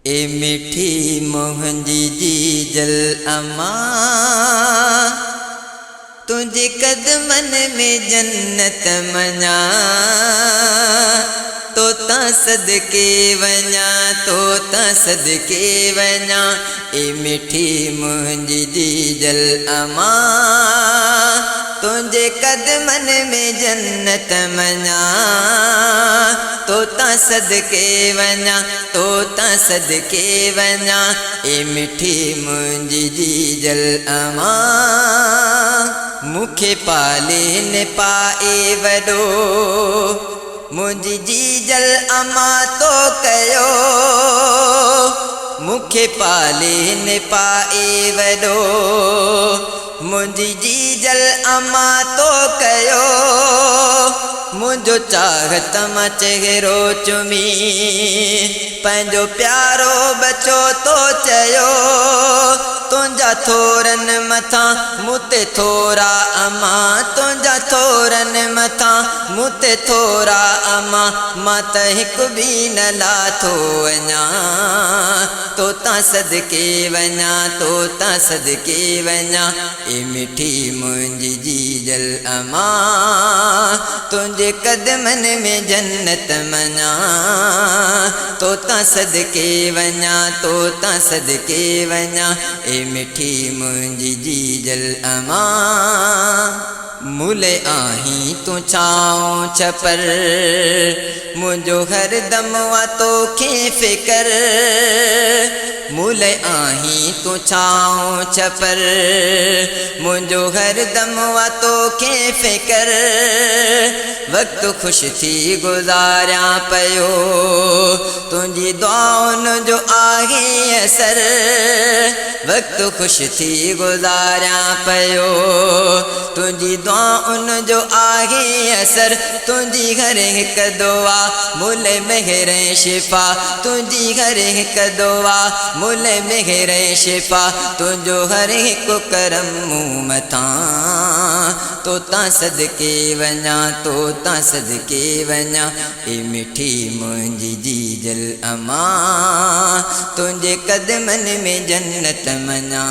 ए मिठी मोहंदी जीजल अम्मा, तुझे कदमन में जन्नत मना, तोता सदके वञा, तोता सदके वञा। ए मिठी मोहंदी जीजल अम्मा, तुझे कदमन में जन्नत मना, तोता सदके वञा, तोता सदके वञा। ए मिठी मुंहिंजी जीजल अम्मा, मूंखे पाले न पाए वॾो, मुंहिंजी जीजल अम्मा तो कयो। मूंखे पाले न पाए वॾो, मुंहिंजी जीजल अम्मा तो कयो। मुझो चाहत मां चेहरो चुमी, पंहिंजो प्यारो बचो तो चयो। तुंहिंजा थोरन मथां मूं ते थोरा अम्मा, तुंहिंजा थोरन मथां मूं ते थोरा अम्मा। मां त हिकु बि न लाथो वञा, तोता सदके वञा, तोता सदके वञा। ए मिठी मुंहिंजी जीजल अम्मा, तुंहिंजे कदमन में जन्नत मना, तोता सदके वञा, तोता सदके वञा। ए मिठी मुंहिंजी जीजल अम्मा, मुले आहीं तूं छाऊं छपर, मुंहिंजो हरदम वा तोखे फिकर। मुले आहीं तूं छाऊं छपर, मुंहिंजो हरदम वा तोखे फिकर। वक़्तु ख़ुशि थी गुज़ारियां पियो, तुंहिंजी दुआउनि जो आहे असर। वक़्तु ख़ुशि थी गुज़ारियां पियो, तुंहिंजी दुआउनि जो आहे असर। तुंहिंजी हर हिकु दुआ मुल मेहर शिफ़ा, तुंहिंजी हर हिकु दुआ मुल मेहर शिफ़ा। तुंहिंजो हर हिकु करम मूं मथां, तोता सदके वञा, तोता सदके वञा। ए मिठी मुंहिंजी जीजल अम्मा, तुंहिंजे कदमन में जन्नत मना,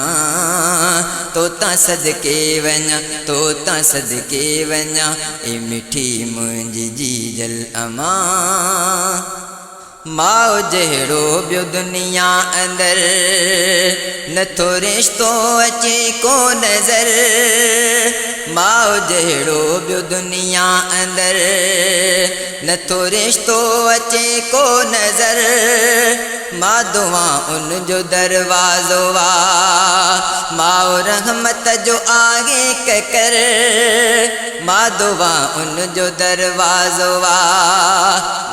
तोता सदके वञा, तोता सदके वञा। ए मिठी मुंहिंजी जीजल अम्मा, माउ जहिड़ो ॿियो दुनिया अंदर नथो रिश्तो अचे को नज़र। माउ जहिड़ो ॿियो दुनिया अंदर नथो रिश्तो अचे को नज़र। मां दुआ उन जो दरवाज़ो वा, माउ रहमत जो आगे ककर। मां दुआ उन जो दरवाज़ो वा,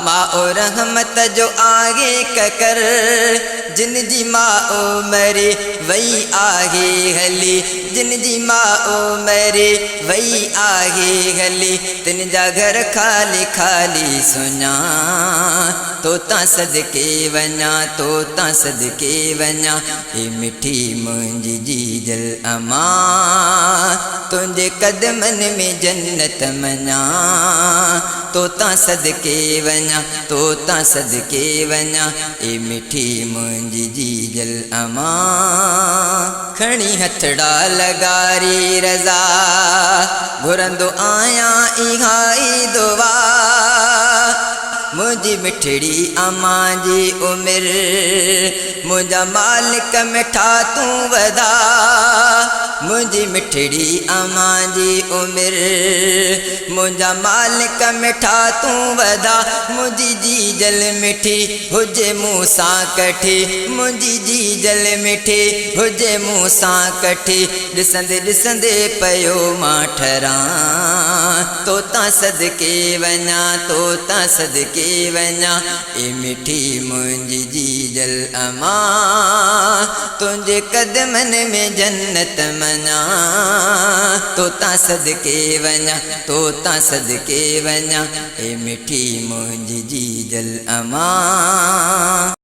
माउ रहमत जो आगे ककर। जिन जी माउ मरे वई आहे हली, जिन जी माउ मरे वई आहे हली। तिन जा घर खाली खाली सुञा, तोता सदके वञा, तोता सदके वञा। ए मिठी मुंहिंजी जीजल अम्मा, तुंहिंजे कदमन में जन्नत मना, तोता सदके वञा, तोता सदके वञा। ए मिठी मुंहिंजी जीजल अम्मा, खणी हथड़ा लगारी रज़ा, घुरंदो आहियां इहा ई दुआ। मुंहिंजी मिठड़ी अम्मा जी उमिरि, मुंहिंजा मालिक मिठा तूं वधा। मुंहिंजी मिठड़ी अम्मा जी उमिरि, मुंहिंजा मालिक मिठा तूं वधा। मुंहिंजी जीजल मिठी हुजे मूं सां कठी, मुंहिंजी जीजल मिठी हुजे मूं सां कठी। ॾिसंदे ॾिसंदे पियो मां ठरां, तोता सदके वञा, तोता सदके वञा। ए मिठी मुंहिंजी जीजल अम्मा, तुंहिंजे कदमन में जन्नत मना, तोता सदके वञा, तोता सदके वञा। ए मिठी मुंहिंजी जीजल अम्मा।